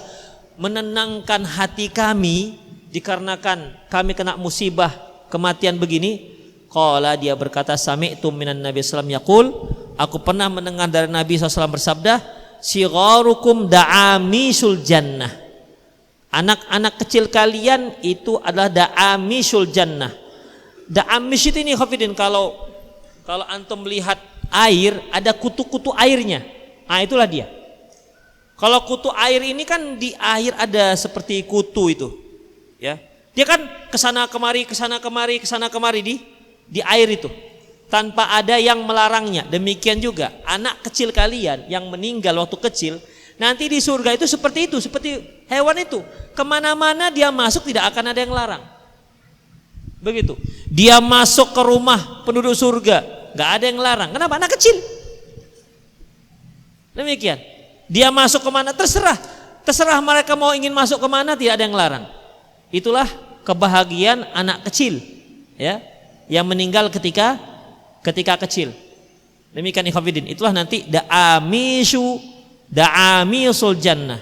Speaker 2: menenangkan hati kami dikarenakan kami kena musibah kematian begini? Qala, dia berkata, sami'tu minan Nabi sallam yaqul, aku pernah mendengar dari Nabi SAW bersabda, sigharukum da'amisul jannah. Anak-anak kecil kalian itu adalah da'amisul jannah. Da'amis itu ini Khafidin, kalau antum melihat air ada kutu-kutu airnya. Ah, itulah dia. Kalau kutu air ini kan di air ada seperti kutu itu, ya. Dia kan kesana kemari di air itu tanpa ada yang melarangnya. Demikian juga anak kecil kalian yang meninggal waktu kecil, nanti di surga itu seperti itu, seperti hewan itu. Kemana-mana dia masuk tidak akan ada yang larang. Begitu. Dia masuk ke rumah penduduk surga, gak ada yang larang. Kenapa? Anak kecil. Demikian. Dia masuk kemana terserah mereka mau ingin masuk kemana, tidak ada yang larang. Itulah kebahagiaan anak kecil, ya, yang meninggal ketika kecil. Demikian ikhwatiddin. Itulah nanti da'amisul jannah.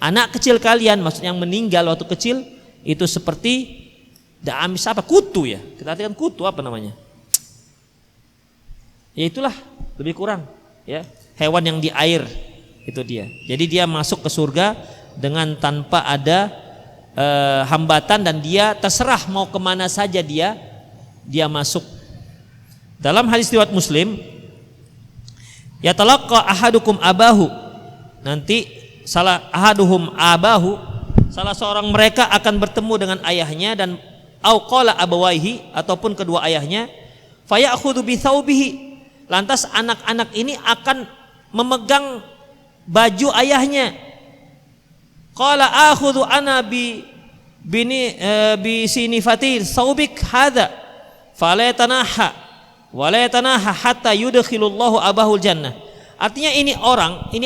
Speaker 2: Anak kecil kalian, maksudnya yang meninggal waktu kecil itu seperti da'amis apa? Kutu, ya. Kita artikan kutu apa namanya? Ya itulah lebih kurang, ya, hewan yang di air itu dia. Jadi dia masuk ke surga dengan tanpa ada hambatan, dan dia terserah mau kemana saja dia masuk. Dalam hadis riwayat Muslim, ya talaqqa ahadukum abahu, nanti salah seorang mereka akan bertemu dengan ayahnya, dan au qala abawaihi, ataupun kedua ayahnya, fayakhudhu bi thawbihi, lantas anak-anak ini akan memegang baju ayahnya. Qala akhudhu ana bi sinifati thawbik hadza fala yatanaha hatta yudkhilullahu abahul jannah. Artinya ini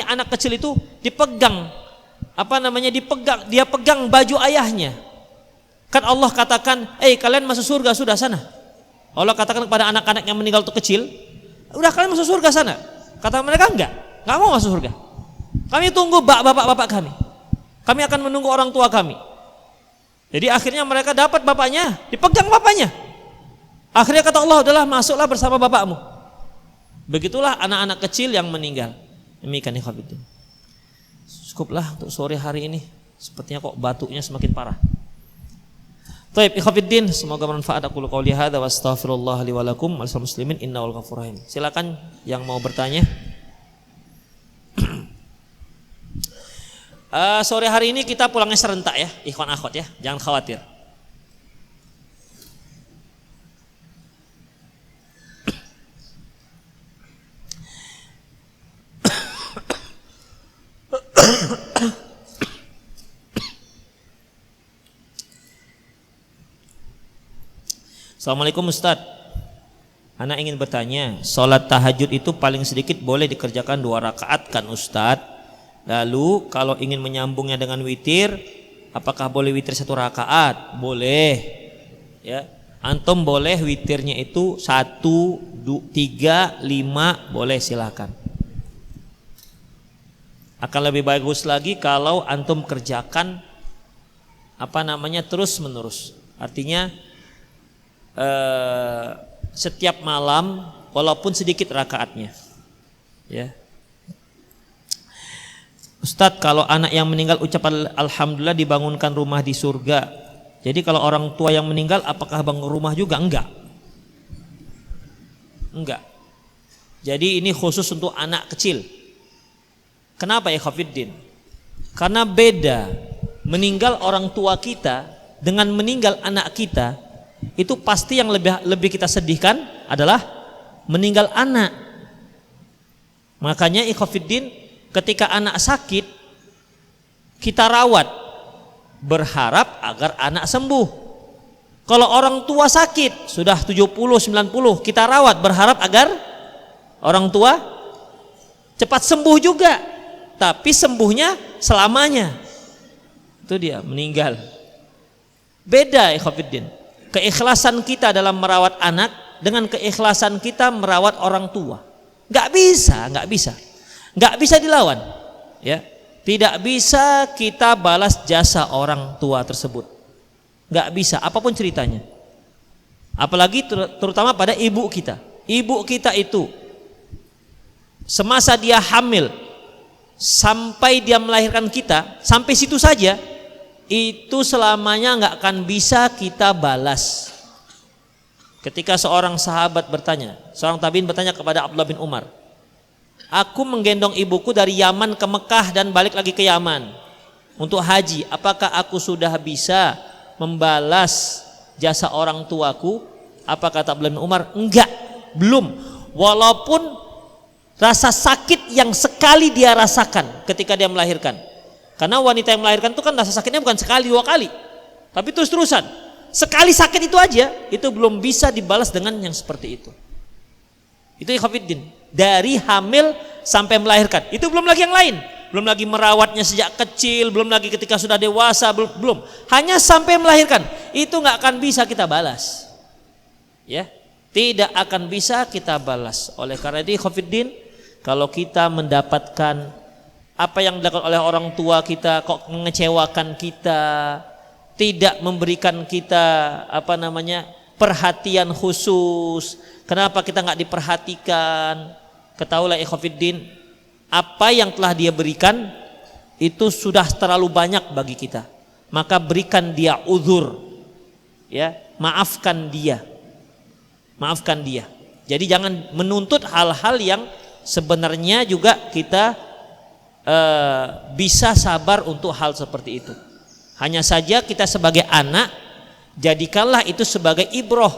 Speaker 2: anak kecil itu dipegang, dia pegang baju ayahnya. Kan Allah katakan, kalian masuk surga sudah sana. Allah katakan kepada anak-anak yang meninggal itu kecil, udah kalian masuk surga sana. Kata mereka enggak mau masuk surga. Kami tunggu bapak-bapak kami. Kami akan menunggu orang tua kami. Jadi akhirnya mereka dapat bapaknya, dipegang bapaknya. Akhirnya kata Allah, udahlah masuklah bersama bapakmu. Begitulah anak-anak kecil yang meninggal. Demikian ikhwatiddin. Cukuplah untuk sore hari ini. Sepertinya kok batuknya semakin parah. Baik ikhwatiddin, semoga bermanfaat. Aku qouli hadza wa astaghfirullah li wa lakum wal muslimin innahu ghafurur rahim. Silakan yang mau bertanya. Sore hari ini kita pulangnya serentak ya, ikhwan akhwat ya, jangan khawatir. Assalamualaikum Ustaz. Anak ingin bertanya, sholat tahajud itu paling sedikit boleh dikerjakan 2 rakaat kan Ustaz? Lalu kalau ingin menyambungnya dengan witir, apakah boleh witir 1 rakaat? Boleh. Ya, antum boleh witirnya itu 1, 2, 3, 5, boleh silakan. Akan lebih bagus lagi kalau antum kerjakan terus menerus. Artinya setiap malam walaupun sedikit rakaatnya. Ya. Ustadz, kalau anak yang meninggal ucapan alhamdulillah dibangunkan rumah di surga. Jadi kalau orang tua yang meninggal apakah bangun rumah juga? Enggak. Jadi ini khusus untuk anak kecil. Kenapa ya Khafiddin? Karena beda meninggal orang tua kita dengan meninggal anak kita. Itu pasti yang lebih kita sedihkan adalah meninggal anak. Makanya Khafiddin, ketika anak sakit kita rawat berharap agar anak sembuh. Kalau orang tua sakit sudah 70, 90 kita rawat berharap agar orang tua cepat sembuh juga. Tapi sembuhnya selamanya. Itu dia meninggal. Beda Khafiddin. Keikhlasan kita dalam merawat anak dengan keikhlasan kita merawat orang tua. Nggak bisa dilawan. Ya, tidak bisa kita balas jasa orang tua tersebut. Nggak bisa, apapun ceritanya. Apalagi terutama pada ibu kita. Ibu kita itu semasa dia hamil sampai dia melahirkan kita, sampai situ saja itu selamanya nggak akan bisa kita balas. Ketika seorang sahabat bertanya, seorang tabiin bertanya kepada Abdullah bin Umar, aku menggendong ibuku dari Yaman ke Mekah dan balik lagi ke Yaman untuk haji, apakah aku sudah bisa membalas jasa orang tuaku? Apa kata Abdullah bin Umar? Enggak, belum. Walaupun rasa sakit yang sekali dia rasakan ketika dia melahirkan. Karena wanita yang melahirkan itu kan rasa sakitnya bukan sekali 2 kali, tapi terus-terusan. Sekali sakit itu aja, itu belum bisa dibalas dengan yang seperti itu. Itu Khafiddin. Dari hamil sampai melahirkan, itu belum lagi yang lain. Belum lagi merawatnya sejak kecil, belum lagi ketika sudah dewasa, belum. Hanya sampai melahirkan, itu nggak akan bisa kita balas. Ya, tidak akan bisa kita balas. Oleh karena itu Khafiddin, kalau kita mendapatkan apa yang dilakukan oleh orang tua kita kok mengecewakan kita, tidak memberikan kita perhatian khusus, kenapa kita nggak diperhatikan, ketahuilah Khafiddin, apa yang telah dia berikan itu sudah terlalu banyak bagi kita, maka berikan dia uzur, ya, maafkan dia. Jadi jangan menuntut hal-hal yang sebenarnya juga kita bisa sabar untuk hal seperti itu. Hanya saja kita sebagai anak, jadikanlah itu sebagai ibroh,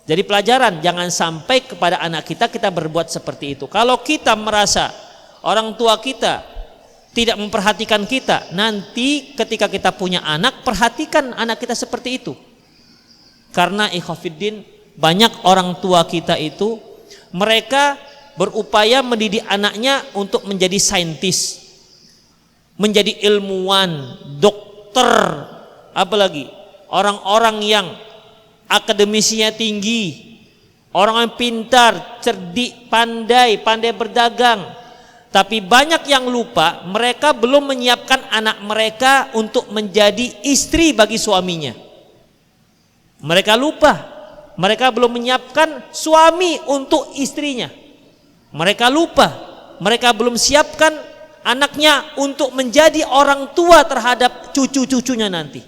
Speaker 2: jadi pelajaran. Jangan sampai kepada anak kita berbuat seperti itu. Kalau kita merasa orang tua kita tidak memperhatikan kita, nanti ketika kita punya anak, perhatikan anak kita seperti itu. Karena Khafiddin, banyak orang tua kita itu mereka berupaya mendidik anaknya untuk menjadi saintis, menjadi ilmuwan, dokter, apalagi orang-orang yang akademisinya tinggi, orang yang pintar, cerdik, pandai berdagang. Tapi banyak yang lupa, mereka belum menyiapkan anak mereka untuk menjadi istri bagi suaminya. Mereka lupa, mereka belum menyiapkan suami untuk istrinya. Mereka lupa, mereka belum siapkan anaknya untuk menjadi orang tua terhadap cucu-cucunya nanti.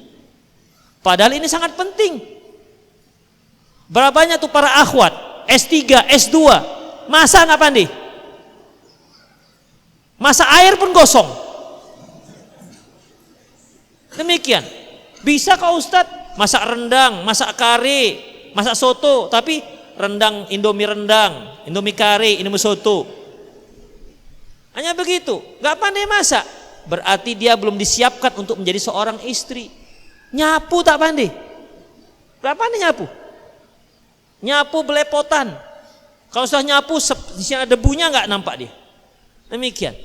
Speaker 2: Padahal ini sangat penting. Berapa banyak tuh para akhwat S3, S2, masak apa nih? Masak air pun gosong. Demikian. Bisa kau Ustadz masak rendang, masak kare, masak soto, tapi rendang, Indomie kare, Indomie soto. Hanya begitu, nggak pandai masak. Berarti dia belum disiapkan untuk menjadi seorang istri. Nyapu tak pandai. Nggak pandai nyapu. Nyapu belepotan. Kalau sudah nyapu, di sini ada debunya nggak nampak dia. Demikian.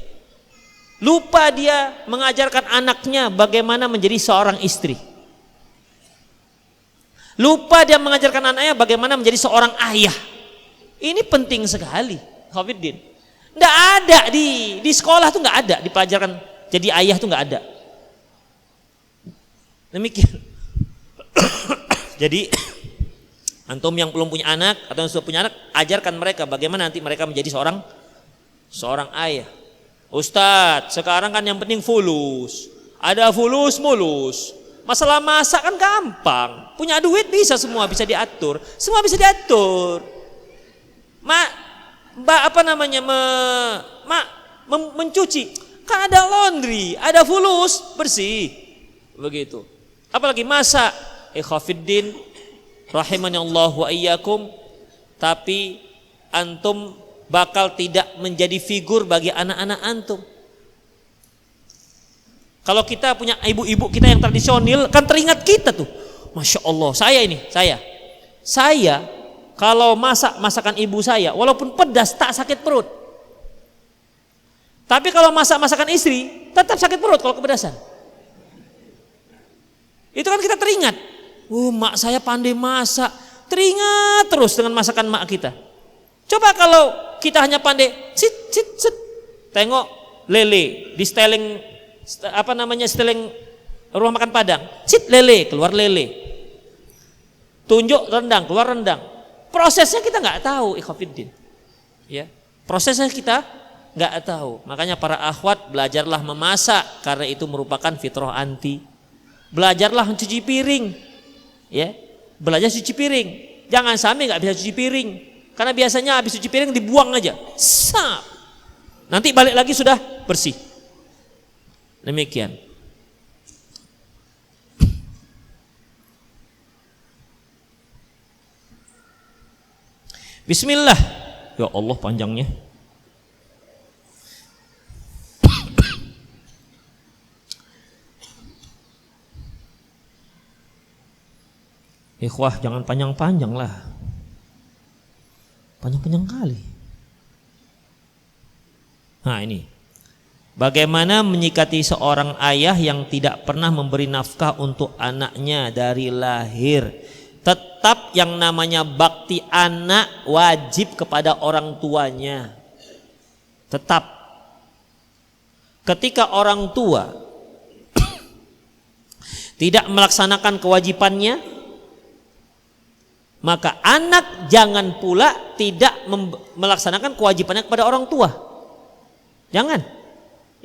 Speaker 2: Lupa dia mengajarkan anaknya bagaimana menjadi seorang istri. Lupa dia mengajarkan anaknya bagaimana menjadi seorang ayah. Ini penting sekali, Khafiddin. Nggak ada di sekolah tuh nggak ada dipelajarkan jadi ayah tuh nggak ada. Demikian. Jadi Antum yang belum punya anak atau yang sudah punya anak, ajarkan mereka bagaimana nanti mereka menjadi seorang ayah. Ustadz, sekarang kan yang penting fulus. Ada fulus mulus. Masalah masak kan gampang. Punya duit bisa, semua bisa diatur. Semua bisa diatur. Mencuci. Kan ada laundry, ada fulus, bersih. Begitu. Apalagi masak. Ikhwafiddin rahimani Allah wa iyyakum. Tapi antum bakal tidak menjadi figur bagi anak-anak antum. Kalau kita punya ibu-ibu kita yang tradisional, kan teringat kita tuh. Masya Allah, saya kalau masakan ibu saya, walaupun pedas tak sakit perut. Tapi kalau masakan istri, tetap sakit perut kalau kepedasan. Itu kan kita teringat. Mak saya pandai masak, teringat terus dengan masakan mak kita. Coba kalau kita hanya pandai sit, tengok lele di seteling rumah makan Padang, sit lele, keluar lele, tunjuk rendang, keluar rendang. Prosesnya kita nggak tahu, ikhwafiddin. Ya, prosesnya kita nggak tahu. Makanya para akhwat, belajarlah memasak karena itu merupakan fitrah anti. Belajarlah mencuci piring, ya, belajar cuci piring. Jangan sampai nggak bisa cuci piring, karena biasanya habis cuci piring dibuang aja, nanti balik lagi sudah bersih. Demikian. Bismillah. Ya Allah panjangnya. Ikhwah, jangan panjang-panjang lah. Panjang-panjang kali. Nah ini. Bagaimana menyikati seorang ayah yang tidak pernah memberi nafkah untuk anaknya dari lahir? Tetap yang namanya bakti anak wajib kepada orang tuanya. Tetap. Ketika orang tua tidak melaksanakan kewajibannya, maka anak jangan pula tidak melaksanakan kewajibannya kepada orang tua. Jangan.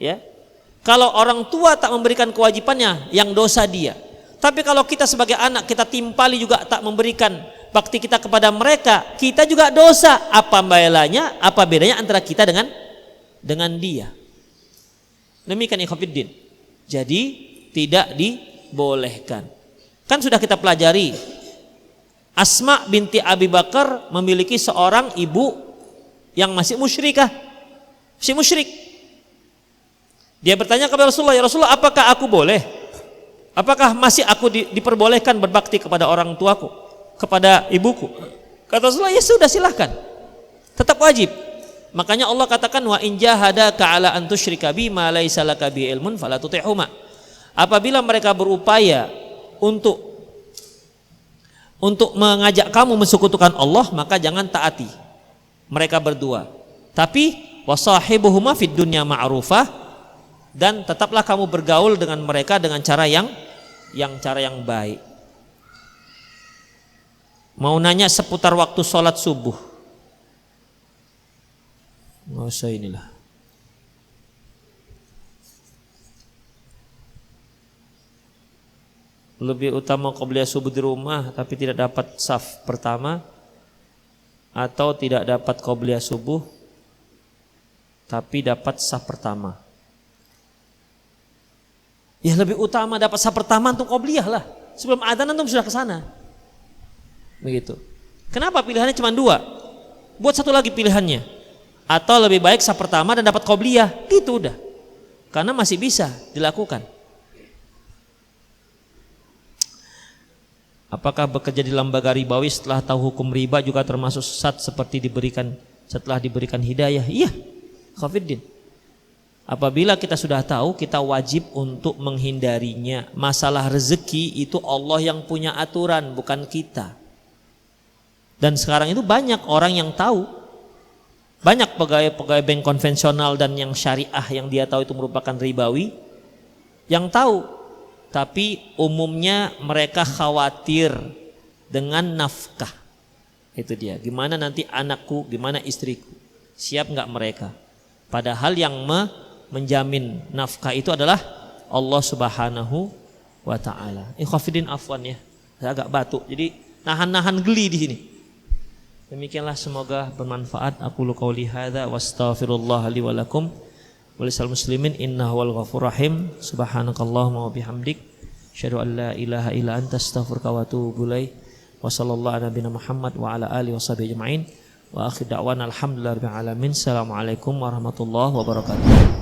Speaker 2: Ya. Kalau orang tua tak memberikan kewajibannya, yang dosa dia. Tapi kalau kita sebagai anak kita timpali juga tak memberikan bakti kita kepada mereka, kita juga dosa. Apa bedanya? Apa bedanya antara kita dengan dia? Demikian ikhwafiddin. Jadi tidak dibolehkan. Kan sudah kita pelajari. Asma binti Abi Bakar memiliki seorang ibu yang masih musyrikah. Masih musyrik. Dia bertanya kepada Rasulullah, "Ya Rasulullah, apakah aku boleh? Apakah masih aku diperbolehkan berbakti kepada orang tuaku, kepada ibuku?" Kata Rasulullah, "Ya sudah, silahkan. Tetap wajib." Makanya Allah katakan, "Wa in jahadaka ala an tusyrika bi ma laisa laka bi ilmun fala tuti'huma." Apabila mereka berupaya untuk mengajak kamu mensekutukan Allah, maka jangan taati mereka berdua. Tapi wasahibuhuma fid dunya ma'rufah, dan tetaplah kamu bergaul dengan mereka dengan cara yang baik. Mau nanya seputar waktu sholat subuh? Nggak usah inilah. Lebih utama qobliyah subuh di rumah tapi tidak dapat saf pertama, atau tidak dapat qobliyah subuh tapi dapat saf pertama? Ya lebih utama dapat saf pertama untuk qobliyah lah. Sebelum adzan antum sudah ke sana. Begitu. Kenapa pilihannya cuma dua? Buat satu lagi pilihannya. Atau lebih baik saf pertama dan dapat qobliyah. Itu udah. Karena masih bisa dilakukan. Apakah bekerja di lembaga ribawi setelah tahu hukum riba juga termasuk sesat seperti setelah diberikan hidayah? Iya. Khafiddin. Apabila kita sudah tahu, kita wajib untuk menghindarinya. Masalah rezeki itu Allah yang punya aturan, bukan kita. Dan sekarang itu banyak orang yang tahu. Banyak pegawai bank konvensional dan yang syariah yang dia tahu itu merupakan ribawi, yang tahu. Tapi umumnya mereka khawatir dengan nafkah. Itu dia. Gimana nanti anakku, gimana istriku? Siap nggak mereka? Padahal yang menjamin nafkah itu adalah Allah Subhanahu wa taala. Khafidin afwan ya. Saya agak batuk. Jadi nahan-nahan geli di sini. Demikianlah, semoga bermanfaat. Aku qauli hadza wastaghfirullah li wa lakum wa lisal muslimin innahu wal ghafurur rahim. Subhanakallahumma wa bihamdik asyhadu an la ilaha illa anta astaghfiruka wa atubu ilaik. Wa sallallahu ala nabiyina Muhammad wa ala alihi washabihi ajmain. Wa akhir da'wana alhamdulillahi rabbil alamin. Assalamualaikum warahmatullahi wabarakatuh.